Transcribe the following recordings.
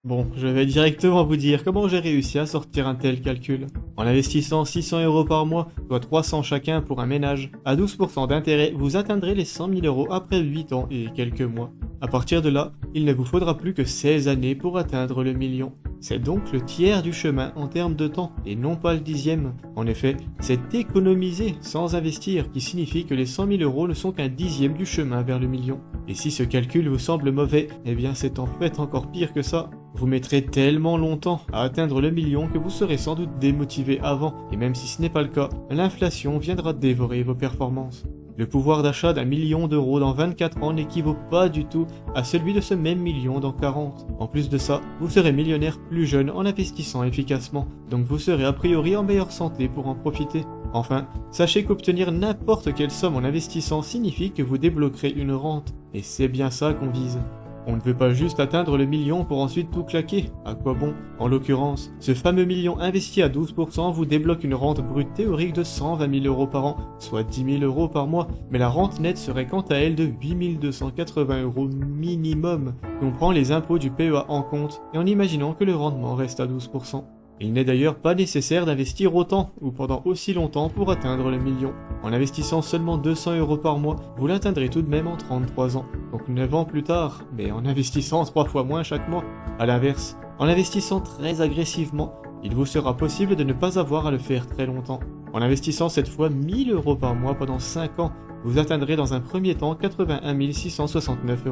Bon, je vais directement vous dire comment j'ai réussi à sortir un tel calcul. En investissant 600 € par mois, soit 300 chacun pour un ménage, à 12% d'intérêt, vous atteindrez les 100 000 € après 8 ans et quelques mois. À partir de là, il ne vous faudra plus que 16 années pour atteindre le million. C'est donc le tiers du chemin en termes de temps, et non pas le dixième. En effet, c'est économiser sans investir qui signifie que les 100 000 € ne sont qu'un dixième du chemin vers le million. Et si ce calcul vous semble mauvais, eh bien c'est en fait encore pire que ça. Vous mettrez tellement longtemps à atteindre le million que vous serez sans doute démotivé avant, et même si ce n'est pas le cas, l'inflation viendra dévorer vos performances. Le pouvoir d'achat d'1 million d'euros dans 24 ans n'équivaut pas du tout à celui de ce même million dans 40. En plus de ça, vous serez millionnaire plus jeune en investissant efficacement, donc vous serez a priori en meilleure santé pour en profiter. Enfin, sachez qu'obtenir n'importe quelle somme en investissant signifie que vous débloquerez une rente, et c'est bien ça qu'on vise. On ne veut pas juste atteindre le million pour ensuite tout claquer. À quoi bon? En l'occurrence, ce fameux million investi à 12% vous débloque une rente brute théorique de 120 000 € par an, soit 10 000 € par mois, mais la rente nette serait quant à elle de 8 280 € minimum, si on prend les impôts du PEA en compte, et en imaginant que le rendement reste à 12%. Il n'est d'ailleurs pas nécessaire d'investir autant ou pendant aussi longtemps pour atteindre le million. En investissant seulement 200 € par mois, vous l'atteindrez tout de même en 33 ans, donc 9 ans plus tard, mais en investissant 3 fois moins chaque mois. A l'inverse, en investissant très agressivement, il vous sera possible de ne pas avoir à le faire très longtemps. En investissant cette fois 1000 € par mois pendant 5 ans, vous atteindrez dans un premier temps 81 669 €.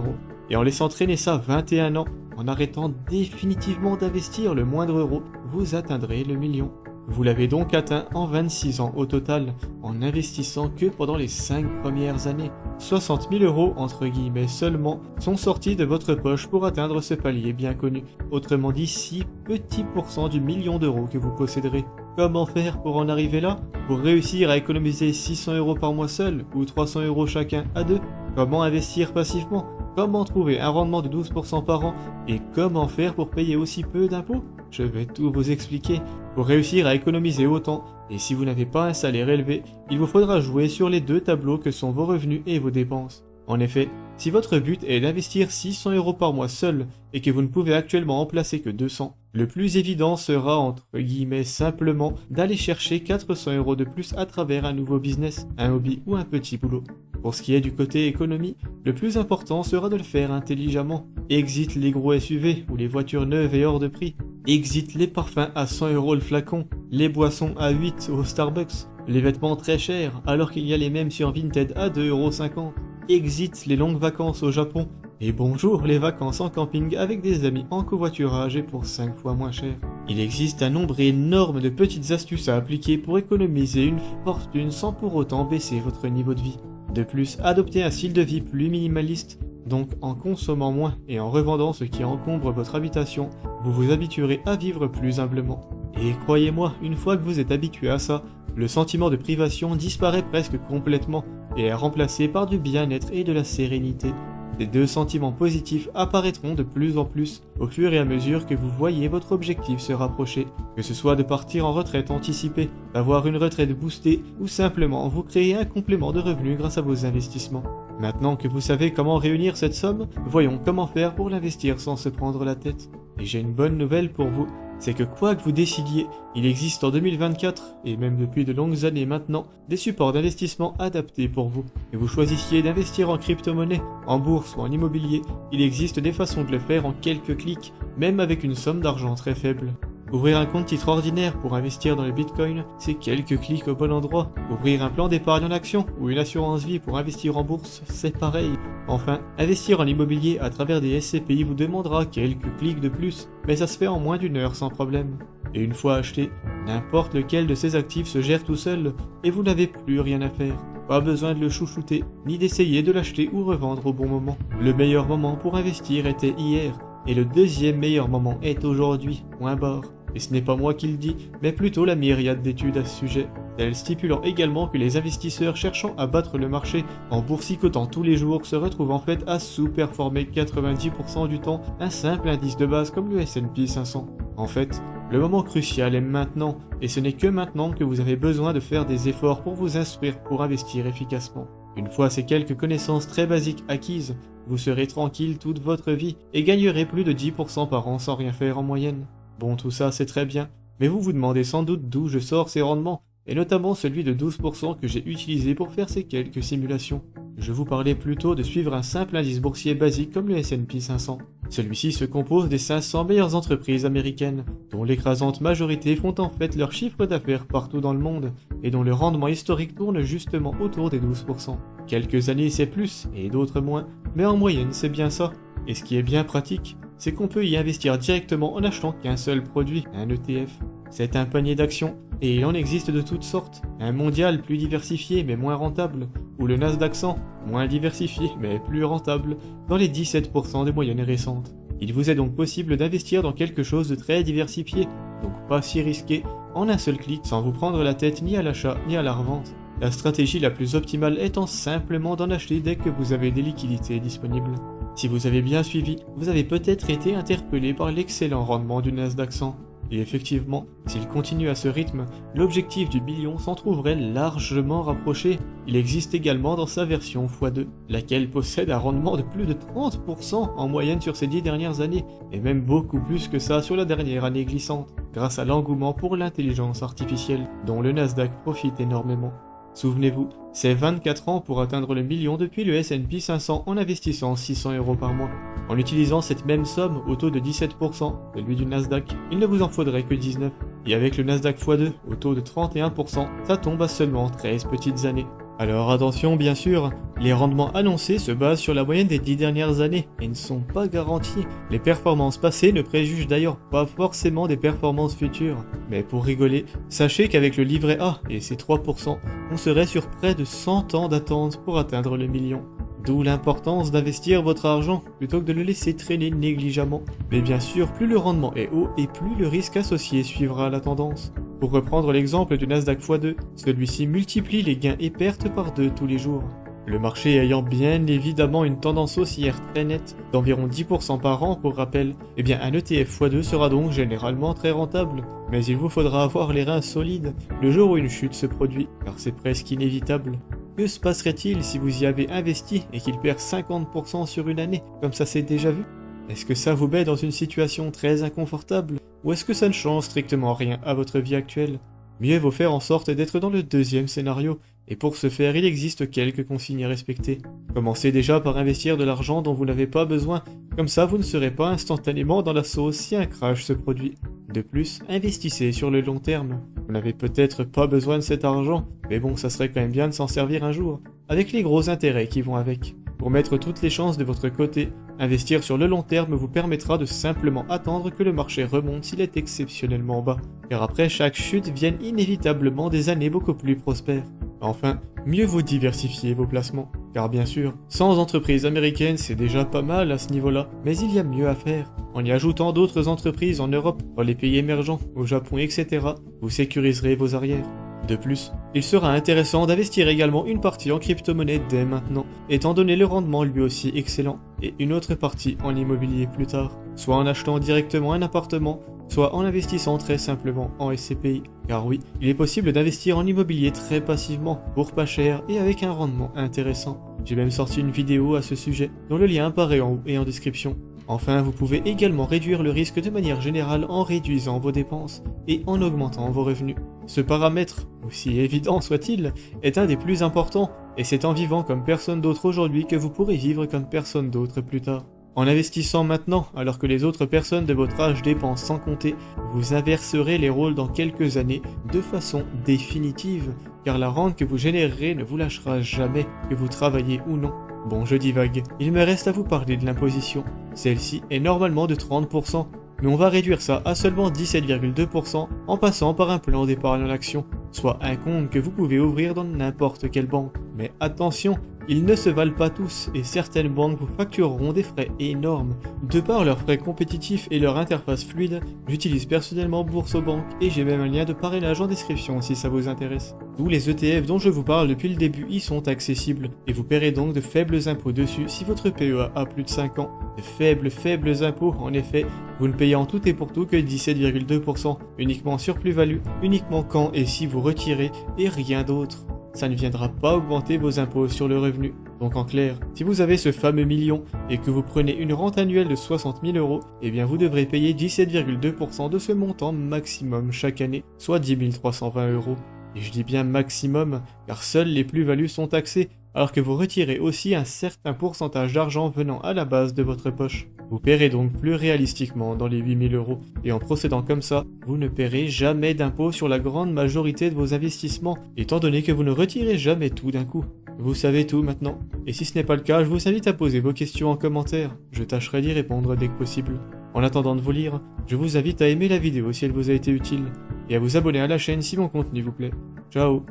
Et en laissant traîner ça 21 ans, en arrêtant définitivement d'investir le moindre euro, vous atteindrez le million. Vous l'avez donc atteint en 26 ans au total, en n'investissant que pendant les 5 premières années. 60 000 € entre guillemets seulement sont sortis de votre poche pour atteindre ce palier bien connu, autrement dit 6 petits pourcents du million d'euros que vous posséderez. Comment faire pour en arriver là? Pour réussir à économiser 600 € par mois seul, ou 300 € chacun à deux? Comment investir passivement? Comment trouver un rendement de 12% par an? Et comment faire pour payer aussi peu d'impôts? Je vais tout vous expliquer. Pour réussir à économiser autant, et si vous n'avez pas un salaire élevé, il vous faudra jouer sur les deux tableaux que sont vos revenus et vos dépenses. En effet, si votre but est d'investir 600 € par mois seul, et que vous ne pouvez actuellement en placer que 200, le plus évident sera entre guillemets simplement d'aller chercher 400 € de plus à travers un nouveau business, un hobby ou un petit boulot. Pour ce qui est du côté économie, le plus important sera de le faire intelligemment. Exit les gros SUV ou les voitures neuves et hors de prix. Exit les parfums à 100 € le flacon, les boissons à 8 au Starbucks, les vêtements très chers alors qu'il y a les mêmes sur Vinted à 2,50 €. Exit les longues vacances au Japon. Et bonjour les vacances en camping avec des amis en covoiturage et pour 5 fois moins cher. Il existe un nombre énorme de petites astuces à appliquer pour économiser une fortune sans pour autant baisser votre niveau de vie. De plus, adoptez un style de vie plus minimaliste, donc en consommant moins et en revendant ce qui encombre votre habitation, vous vous habituerez à vivre plus humblement. Et croyez-moi, une fois que vous êtes habitué à ça, le sentiment de privation disparaît presque complètement et est remplacé par du bien-être et de la sérénité. Ces deux sentiments positifs apparaîtront de plus en plus au fur et à mesure que vous voyez votre objectif se rapprocher, que ce soit de partir en retraite anticipée, d'avoir une retraite boostée ou simplement vous créer un complément de revenus grâce à vos investissements. Maintenant que vous savez comment réunir cette somme, voyons comment faire pour l'investir sans se prendre la tête. Et j'ai une bonne nouvelle pour vous, c'est que quoi que vous décidiez, il existe en 2024, et même depuis de longues années maintenant, des supports d'investissement adaptés pour vous. Que vous choisissiez d'investir en crypto-monnaie, en bourse ou en immobilier, il existe des façons de le faire en quelques clics, même avec une somme d'argent très faible. Ouvrir un compte titre ordinaire pour investir dans le Bitcoin, c'est quelques clics au bon endroit. Ouvrir un plan d'épargne en action ou une assurance vie pour investir en bourse, c'est pareil. Enfin, investir en immobilier à travers des SCPI vous demandera quelques clics de plus, mais ça se fait en moins d'une heure sans problème. Et une fois acheté, n'importe lequel de ces actifs se gère tout seul et vous n'avez plus rien à faire. Pas besoin de le chouchouter, ni d'essayer de l'acheter ou revendre au bon moment. Le meilleur moment pour investir était hier, et le deuxième meilleur moment est aujourd'hui, point barre. Et ce n'est pas moi qui le dis, mais plutôt la myriade d'études à ce sujet, elles stipulant également que les investisseurs cherchant à battre le marché en boursicotant tous les jours se retrouvent en fait à sous-performer 90% du temps un simple indice de base comme le S&P 500. En fait, le moment crucial est maintenant, et ce n'est que maintenant que vous avez besoin de faire des efforts pour vous instruire pour investir efficacement. Une fois ces quelques connaissances très basiques acquises, vous serez tranquille toute votre vie et gagnerez plus de 10% par an sans rien faire en moyenne. Bon, tout ça c'est très bien, mais vous vous demandez sans doute d'où je sors ces rendements, et notamment celui de 12% que j'ai utilisé pour faire ces quelques simulations. Je vous parlais plutôt de suivre un simple indice boursier basique comme le S&P 500. Celui-ci se compose des 500 meilleures entreprises américaines, dont l'écrasante majorité font en fait leur chiffre d'affaires partout dans le monde, et dont le rendement historique tourne justement autour des 12%. Quelques années c'est plus, et d'autres moins, mais en moyenne c'est bien ça. Et ce qui est bien pratique, c'est qu'on peut y investir directement en achetant qu'un seul produit, un ETF. C'est un panier d'actions, et il en existe de toutes sortes. Un mondial plus diversifié mais moins rentable, ou le Nasdaq 100, moins diversifié mais plus rentable, dans les 17% des moyennes récentes. Il vous est donc possible d'investir dans quelque chose de très diversifié, donc pas si risqué, en un seul clic sans vous prendre la tête ni à l'achat ni à la revente. La stratégie la plus optimale étant simplement d'en acheter dès que vous avez des liquidités disponibles. Si vous avez bien suivi, vous avez peut-être été interpellé par l'excellent rendement du Nasdaq 1. Et effectivement, s'il continue à ce rythme, l'objectif du million s'en trouverait largement rapproché. Il existe également dans sa version x2, laquelle possède un rendement de plus de 30% en moyenne sur ces 10 dernières années, et même beaucoup plus que ça sur la dernière année glissante, grâce à l'engouement pour l'intelligence artificielle, dont le Nasdaq profite énormément. Souvenez-vous, c'est 24 ans pour atteindre le million depuis le S&P 500 en investissant 600 € par mois. En utilisant cette même somme au taux de 17%, celui du Nasdaq, il ne vous en faudrait que 19. Et avec le Nasdaq x2 au taux de 31%, ça tombe à seulement 13 petites années. Alors attention bien sûr, les rendements annoncés se basent sur la moyenne des 10 dernières années et ne sont pas garantis. Les performances passées ne préjugent d'ailleurs pas forcément des performances futures. Mais pour rigoler, sachez qu'avec le livret A et ses 3%, on serait sur près de 100 ans d'attente pour atteindre le million. D'où l'importance d'investir votre argent plutôt que de le laisser traîner négligemment. Mais bien sûr, plus le rendement est haut et plus le risque associé suivra la tendance. Pour reprendre l'exemple du Nasdaq x2, celui-ci multiplie les gains et pertes par 2 tous les jours. Le marché ayant bien évidemment une tendance haussière très nette, d'environ 10% par an pour rappel, eh bien un ETF x2 sera donc généralement très rentable. Mais il vous faudra avoir les reins solides le jour où une chute se produit, car c'est presque inévitable. Que se passerait-il si vous y avez investi et qu'il perd 50% sur une année, comme ça s'est déjà vu? Est-ce que ça vous met dans une situation très inconfortable, ou est-ce que ça ne change strictement rien à votre vie actuelle? Mieux vaut faire en sorte d'être dans le deuxième scénario, et pour ce faire il existe quelques consignes à respecter. Commencez déjà par investir de l'argent dont vous n'avez pas besoin, comme ça vous ne serez pas instantanément dans la sauce si un crash se produit. De plus, investissez sur le long terme. Vous n'avez peut-être pas besoin de cet argent, mais bon, ça serait quand même bien de s'en servir un jour, avec les gros intérêts qui vont avec. Pour mettre toutes les chances de votre côté, investir sur le long terme vous permettra de simplement attendre que le marché remonte s'il est exceptionnellement bas, car après chaque chute viennent inévitablement des années beaucoup plus prospères. Enfin, mieux vaut diversifier vos placements, car bien sûr, 100 entreprises américaines c'est déjà pas mal à ce niveau-là, mais il y a mieux à faire. En y ajoutant d'autres entreprises en Europe, dans les pays émergents, au Japon, etc., vous sécuriserez vos arrières. De plus, il sera intéressant d'investir également une partie en crypto-monnaie dès maintenant, étant donné le rendement lui aussi excellent, et une autre partie en immobilier plus tard, soit en achetant directement un appartement, soit en investissant très simplement en SCPI. Car oui, il est possible d'investir en immobilier très passivement, pour pas cher et avec un rendement intéressant. J'ai même sorti une vidéo à ce sujet, dont le lien apparaît en haut et en description. Enfin, vous pouvez également réduire le risque de manière générale en réduisant vos dépenses et en augmentant vos revenus. Ce paramètre, aussi évident soit-il, est un des plus importants, et c'est en vivant comme personne d'autre aujourd'hui que vous pourrez vivre comme personne d'autre plus tard. En investissant maintenant, alors que les autres personnes de votre âge dépensent sans compter, vous inverserez les rôles dans quelques années de façon définitive, car la rente que vous générerez ne vous lâchera jamais, que vous travaillez ou non. Bon, je divague. Il me reste à vous parler de l'imposition. Celle-ci est normalement de 30%, mais on va réduire ça à seulement 17,2% en passant par un plan d'épargne en action, soit un compte que vous pouvez ouvrir dans n'importe quelle banque. Mais attention, ils ne se valent pas tous et certaines banques vous factureront des frais énormes. De par leurs frais compétitifs et leur interface fluide, j'utilise personnellement Boursobank et j'ai même un lien de parrainage en description si ça vous intéresse. Tous les ETF dont je vous parle depuis le début y sont accessibles et vous paierez donc de faibles impôts dessus si votre PEA a plus de 5 ans. De faibles impôts en effet, vous ne payez en tout et pour tout que 17,2%, uniquement sur plus-value, uniquement quand et si vous retirez et rien d'autre. ça ne viendra pas augmenter vos impôts sur le revenu. Donc en clair, si vous avez ce fameux million et que vous prenez une rente annuelle de 60 000 euros, eh bien vous devrez payer 17,2% de ce montant maximum chaque année, soit 10 320 euros. Et je dis bien maximum, car seules les plus-values sont taxées, alors que vous retirez aussi un certain pourcentage d'argent venant à la base de votre poche. Vous paierez donc plus réalistiquement dans les 8 000 euros, et en procédant comme ça, vous ne paierez jamais d'impôt sur la grande majorité de vos investissements, étant donné que vous ne retirez jamais tout d'un coup. Vous savez tout maintenant, et si ce n'est pas le cas, je vous invite à poser vos questions en commentaire, je tâcherai d'y répondre dès que possible. En attendant de vous lire, je vous invite à aimer la vidéo si elle vous a été utile, et à vous abonner à la chaîne si mon contenu vous plaît. Ciao!